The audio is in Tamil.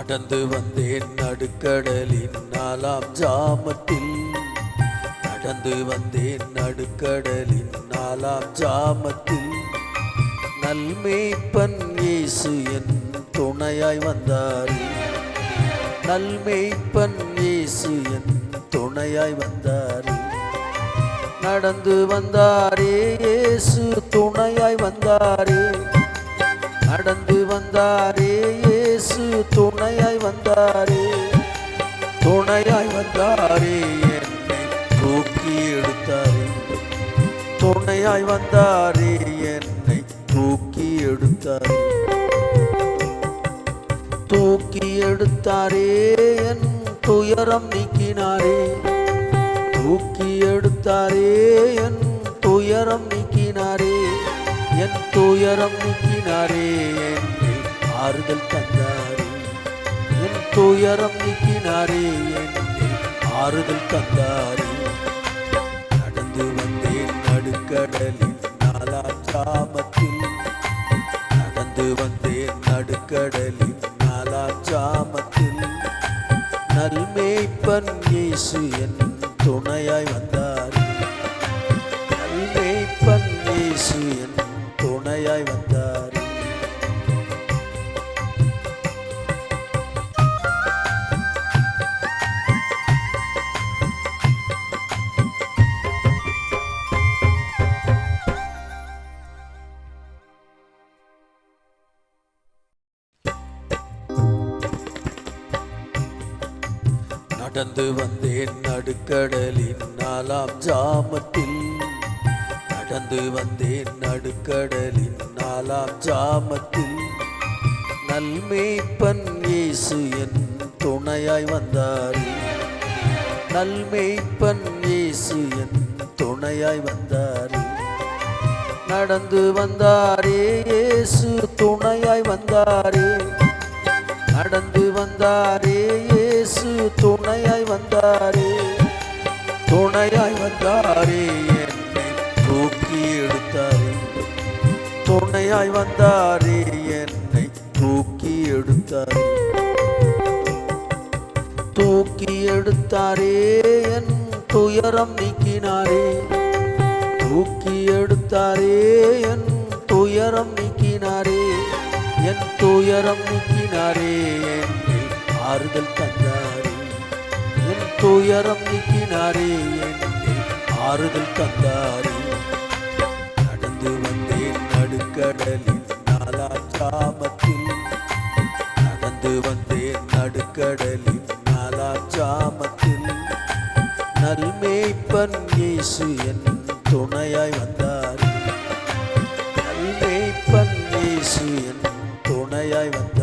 நடந்து வந்தேன் நடுக்கடலின் 4ஆம் ஜாமத்தில். நடந்து வந்தேன் நடுக்கடலின் 4ஆம் ஜாமத்தில். நல்மேய்ப்பன் இயேசு என் துணையாய் வந்தாரே. நல்மேய்ப்பன் இயேசு என் துணையாய் வந்தாரே. நடந்து வந்தாரே இயேசு துணையாய் வந்தாரே. நடந்து வந்தாரே இயேசு துணையாய் வந்தாரே. துணையாய் வந்தாரே என்னை தூக்கி எடுத்தாரே. துணையாய் வந்தாரே என்னை தூக்கி எடுத்தாரே. தூக்கி எடுத்தாரே என் துயரம் நீக்கினாரே. தூக்கி எடுத்தாரே என் துயரம் நீக்கினாரே. என் துயரம் நீக்கினாரே என்னை ஆறுதல் தந்தாரே. என் துயரம் நீக்கினாரே என்னை ஆறுதல் தந்தாரே. நடந்து வந்தேன் நடுக்கடலின் 4ஆம் ஜாமத்தில். நடந்து வந்தேன் நடுக்கடலின் 4ஆம் ஜாமத்தில். நல்மேய்ப்பன் இயேசு என் துணையாய் வந்தாரே. நல்மேய்ப்பன் இயேசு என் துணையாய் வந்தாரே. நடந்து வந்தேன் நடுக்கடலின் 4ஆம் ஜாமத்தில். நடந்து வந்தேன் நடுக்கடலின் 4ஆம் ஜாமத்தில். நல்மேய்ப்பன் இயேசு என் துணையாய் வந்தாரே. நல்மேய்ப்பன் இயேசு என் துணையாய் வந்தாரே. நடந்து வந்தாரே இயேசு துணையாய் வந்தாரே. நடந்து வந்தாரே இயேசு துணையாய் வந்தாரே. துணையாய் வந்தாரே என்னை தூக்கி எடுத்தாரே. துணையாய் வந்தாரே என்னை தூக்கி எடுத்தாரே. தூக்கி எடுத்தாரே என் துயரம் நீக்கினாரே. தூக்கி எடுத்தாரே என் துயரம் நீக்கினாரே. என் துயரம் நீக்கினாரே என்னை ஆறுதல் தந்தாரே. என் துயரம் நீக்கினாரே என்னை ஆறுதல் தந்தாரே. நடந்து வந்தேன் நடுக்கடலின் 4ஆம் ஜாமத்தில். நடந்து வந்தேன் நடுக்கடலின் 4ஆம் ஜாமத்தில். நல்மேய்ப்பன் இயேசு என் துணையாய் வந்தாரே. நல்மேய்ப்பன் இயேசு என் துணையாய் வந்தாரே.